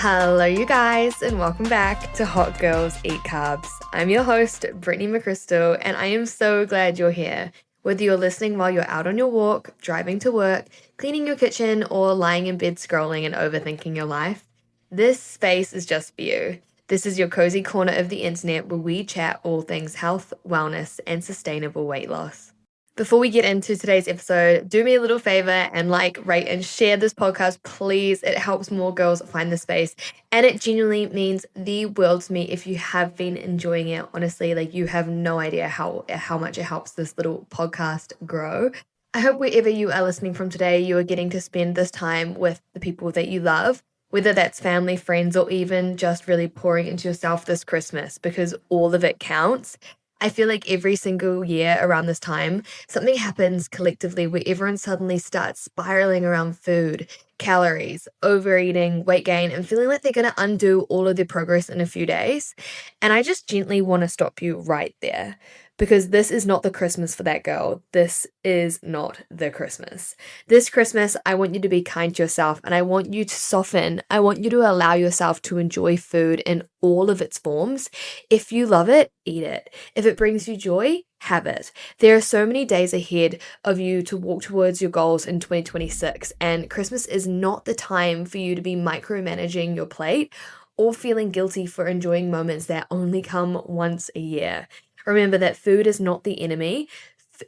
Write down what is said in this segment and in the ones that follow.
Hello, you guys, and welcome back to Hot Girls Eat Carbs. I'm your host, Brittany McChrystal, and I am so glad you're here. Whether you're listening while you're out on your walk, driving to work, cleaning your kitchen, or lying in bed scrolling and overthinking your life, this space is just for you. This is your cozy corner of the internet where we chat all things health, wellness, and sustainable weight loss. Before we get into today's episode, do me a little favor and rate, and share this podcast, please. It helps more girls find the space, and it genuinely means the world to me if you have been enjoying it. Honestly, you have no idea how much it helps this little podcast grow. I hope wherever you are listening from today, you are getting to spend this time with the people that you love, whether that's family, friends, or even just really pouring into yourself this Christmas, because all of it counts. I feel like every single year around this time, something happens collectively where everyone suddenly starts spiraling around food, calories, overeating, weight gain, and feeling like they're going to undo all of their progress in a few days. And I just gently want to stop you right there, because this is not the Christmas for that girl. This is not the Christmas. This Christmas, I want you to be kind to yourself, and I want you to soften. I want you to allow yourself to enjoy food in all of its forms. If you love it, eat it. If it brings you joy, have it. There are so many days ahead of you to walk towards your goals in 2026, and Christmas is not the time for you to be micromanaging your plate or feeling guilty for enjoying moments that only come once a year. Remember that food is not the enemy.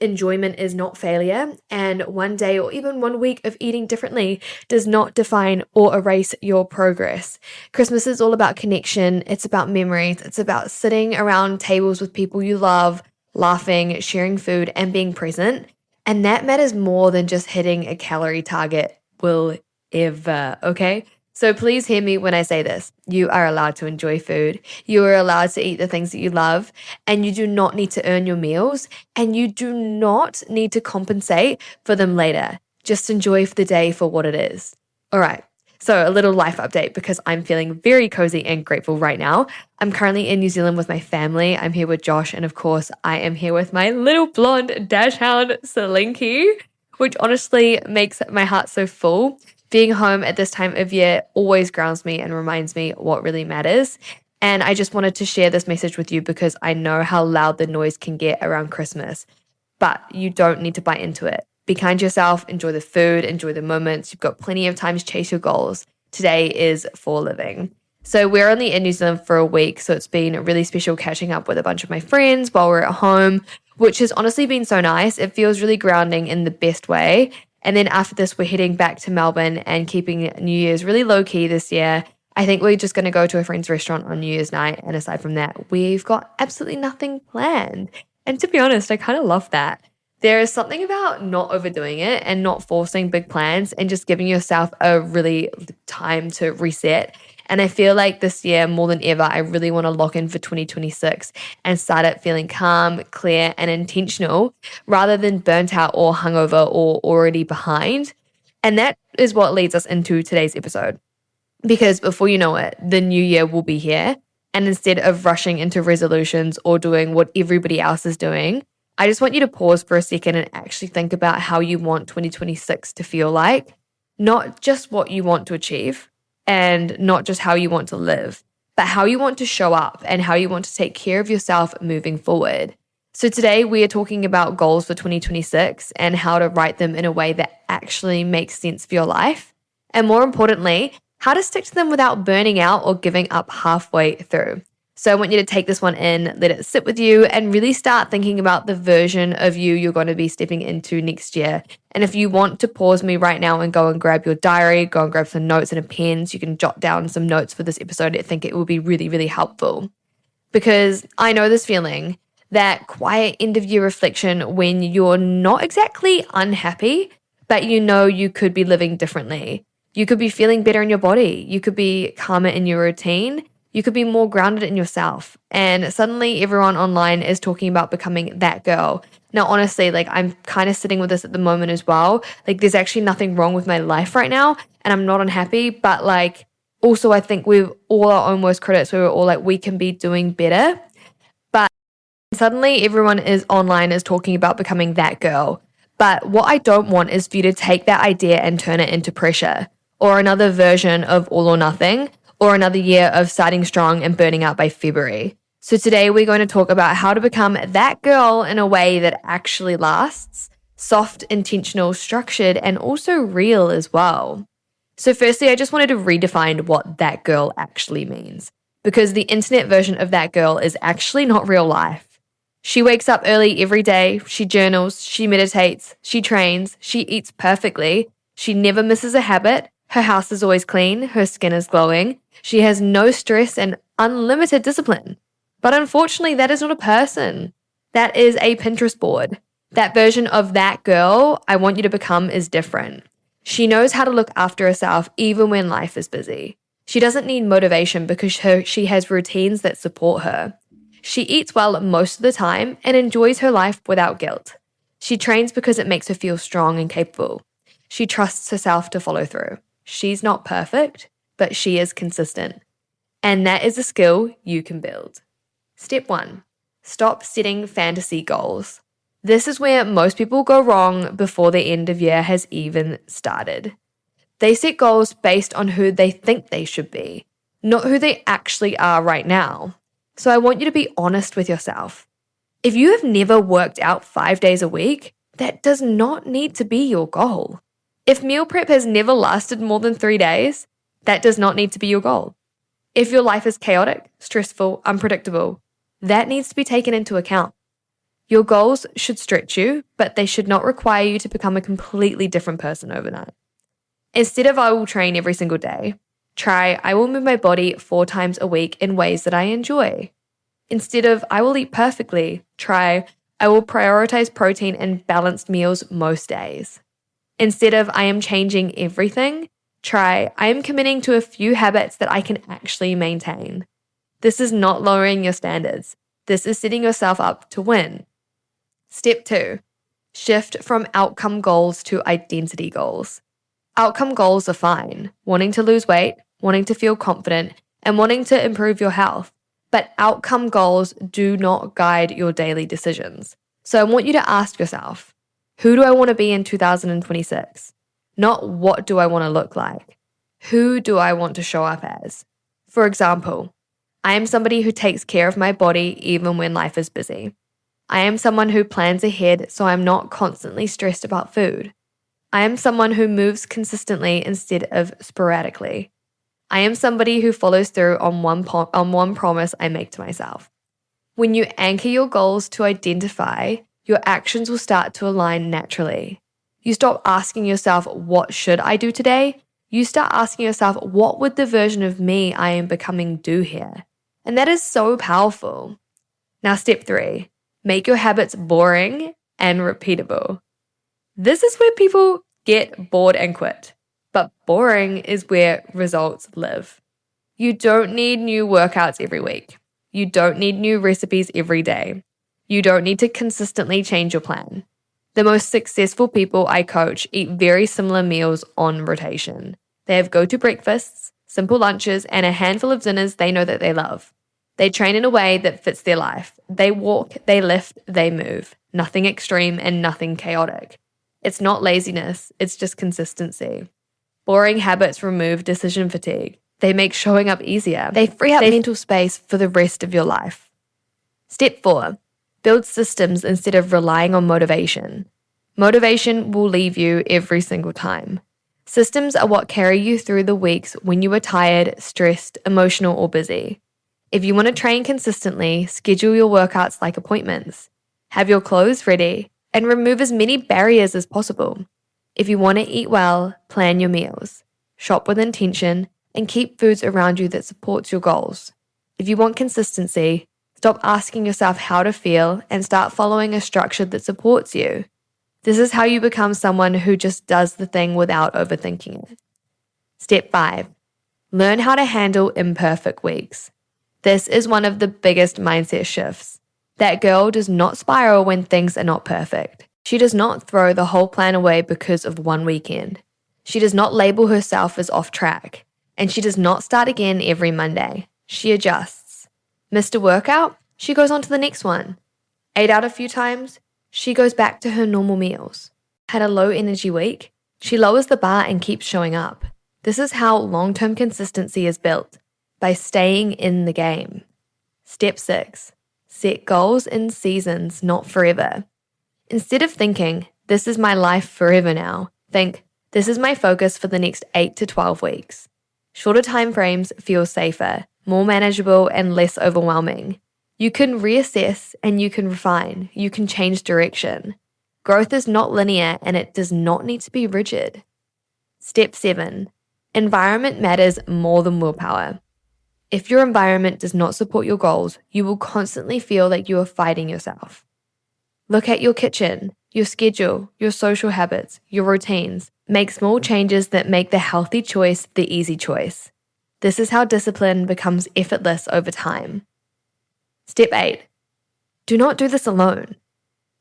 Enjoyment is not failure, and one day or even 1 week of eating differently does not define or erase your progress. Christmas is all about connection. It's about memories. It's about sitting around tables with people you love, laughing, sharing food, and being present. And that matters more than just hitting a calorie target will ever, okay? So please hear me when I say this. You are allowed to enjoy food. You are allowed to eat the things that you love, and you do not need to earn your meals, and you do not need to compensate for them later. Just enjoy the day for what it is. All right. So a little life update, because I'm feeling very cozy and grateful right now. I'm currently in New Zealand with my family. I'm here with Josh, and of course, I am here with my little blonde dash hound, Slinky, which honestly makes my heart so full. Being home at this time of year always grounds me and reminds me what really matters. And I just wanted to share this message with you because I know how loud the noise can get around Christmas, but you don't need to bite into it. Be kind to yourself, enjoy the food, enjoy the moments. You've got plenty of time to chase your goals. Today is for living. So we're only in New Zealand for a week, so it's been really special catching up with a bunch of my friends while we're at home, which has honestly been so nice. It feels really grounding in the best way. And then after this, we're heading back to Melbourne and keeping New Year's really low-key this year. I think we're just going to go to a friend's restaurant on New Year's night. And aside from that, we've got absolutely nothing planned. And to be honest, I kind of love that. There is something about not overdoing it and not forcing big plans and just giving yourself a really time to reset. And I feel like this year, more than ever, I really want to lock in for 2026 and start it feeling calm, clear, and intentional rather than burnt out or hungover or already behind. And that is what leads us into today's episode. Because before you know it, the new year will be here. And instead of rushing into resolutions or doing what everybody else is doing, I just want you to pause for a second and actually think about how you want 2026 to feel like, not just what you want to achieve, and not just how you want to live, but how you want to show up and how you want to take care of yourself moving forward. So today we are talking about goals for 2026 and how to write them in a way that actually makes sense for your life. And more importantly, how to stick to them without burning out or giving up halfway through. So I want you to take this one in, let it sit with you, and really start thinking about the version of you you're going to be stepping into next year. And if you want to pause me right now and go and grab your diary, go and grab some notes and a pen so you can jot down some notes for this episode, I think it will be really, really helpful. Because I know this feeling, that quiet end of year reflection when you're not exactly unhappy, but you know you could be living differently. You could be feeling better in your body. You could be calmer in your routine. You could be more grounded in yourself. And suddenly everyone online is talking about becoming that girl. Now, honestly, I'm kind of sitting with this at the moment as well. There's actually nothing wrong with my life right now and I'm not unhappy. But also I think we're all our own worst critics. We were all we can be doing better. But suddenly everyone is online is talking about becoming that girl. But what I don't want is for you to take that idea and turn it into pressure or another version of all or nothing, or another year of starting strong and burning out by February. So today we're going to talk about how to become that girl in a way that actually lasts, soft, intentional, structured, and also real as well. So firstly, I just wanted to redefine what that girl actually means, because the internet version of that girl is actually not real life. She wakes up early every day, she journals, she meditates, she trains, she eats perfectly, she never misses a habit, her house is always clean, her skin is glowing, she has no stress and unlimited discipline. But unfortunately, that is not a person. That is a Pinterest board. That version of that girl I want you to become is different. She knows how to look after herself even when life is busy. She doesn't need motivation because she has routines that support her. She eats well most of the time and enjoys her life without guilt. She trains because it makes her feel strong and capable. She trusts herself to follow through. She's not perfect, but she is consistent. And that is a skill you can build. Step 1. Stop setting fantasy goals. This is where most people go wrong before the end of year has even started. They set goals based on who they think they should be, not who they actually are right now. So I want you to be honest with yourself. If you have never worked out 5 days a week, that does not need to be your goal. If meal prep has never lasted more than 3 days, that does not need to be your goal. If your life is chaotic, stressful, unpredictable, that needs to be taken into account. Your goals should stretch you, but they should not require you to become a completely different person overnight. Instead of I will train every single day, try I will move my body 4 times a week in ways that I enjoy. Instead of I will eat perfectly, try I will prioritize protein and balanced meals most days. Instead of I am changing everything, try I am committing to a few habits that I can actually maintain. This is not lowering your standards. This is setting yourself up to win. Step 2. Shift from outcome goals to identity goals. Outcome goals are fine, wanting to lose weight, wanting to feel confident, and wanting to improve your health. But outcome goals do not guide your daily decisions. So I want you to ask yourself, who do I want to be in 2026? Not what do I want to look like? Who do I want to show up as? For example, I am somebody who takes care of my body even when life is busy. I am someone who plans ahead so I'm not constantly stressed about food. I am someone who moves consistently instead of sporadically. I am somebody who follows through on one promise I make to myself. When you anchor your goals to identify, your actions will start to align naturally. You stop asking yourself, what should I do today? You start asking yourself, what would the version of me I am becoming do here? And that is so powerful. Now, step 3, make your habits boring and repeatable. This is where people get bored and quit, but boring is where results live. You don't need new workouts every week. You don't need new recipes every day. You don't need to consistently change your plan. The most successful people I coach eat very similar meals on rotation. They have go-to breakfasts, simple lunches, and a handful of dinners they know that they love. They train in a way that fits their life. They walk, they lift, they move. Nothing extreme and nothing chaotic. It's not laziness, it's just consistency. Boring habits remove decision fatigue. They make showing up easier. They free up mental space for the rest of your life. Step 4, build systems instead of relying on motivation. Motivation will leave you every single time. Systems are what carry you through the weeks when you are tired, stressed, emotional, or busy. If you want to train consistently, schedule your workouts like appointments. Have your clothes ready and remove as many barriers as possible. If you want to eat well, plan your meals. Shop with intention and keep foods around you that supports your goals. If you want consistency, stop asking yourself how to feel and start following a structure that supports you. This is how you become someone who just does the thing without overthinking it. Step 5, learn how to handle imperfect weeks. This is one of the biggest mindset shifts. That girl does not spiral when things are not perfect. She does not throw the whole plan away because of one weekend. She does not label herself as off track. And she does not start again every Monday. She adjusts. Missed a workout? She goes on to the next one. Ate out a few times? She goes back to her normal meals. Had a low energy week? She lowers the bar and keeps showing up. This is how long-term consistency is built. by staying in the game. Step 6, set goals in seasons, not forever. Instead of thinking, this is my life forever now, think, this is my focus for the next 8 to 12 weeks. Shorter time frames feel safer, more manageable, and less overwhelming. You can reassess and you can refine. You can change direction. Growth is not linear and it does not need to be rigid. Step 7, environment matters more than willpower. If your environment does not support your goals, you will constantly feel like you are fighting yourself. Look at your kitchen, your schedule, your social habits, your routines. Make small changes that make the healthy choice the easy choice. This is how discipline becomes effortless over time. Step 8, do not do this alone.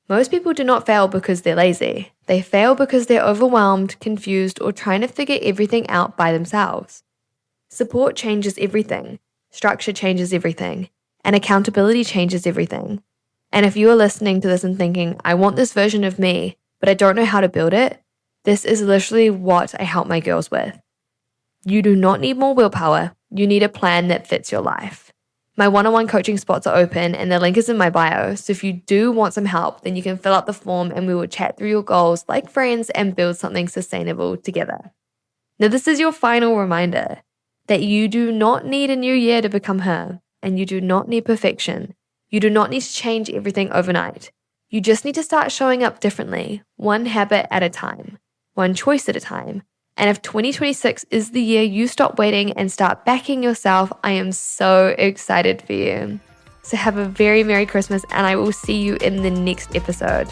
Most people do not fail because they're lazy. They fail because they're overwhelmed, confused, or trying to figure everything out by themselves. Support changes everything. Structure changes everything. And accountability changes everything. And if you are listening to this and thinking, I want this version of me, but I don't know how to build it, this is literally what I help my girls with. You do not need more willpower. You need a plan that fits your life. My one-on-one coaching spots are open and the link is in my bio. So if you do want some help, then you can fill out the form and we will chat through your goals like friends and build something sustainable together. Now, this is your final reminder that you do not need a new year to become her, and you do not need perfection. You do not need to change everything overnight. You just need to start showing up differently, one habit at a time, one choice at a time. And if 2026 is the year you stop waiting and start backing yourself, I am so excited for you. So have a very Merry Christmas and I will see you in the next episode.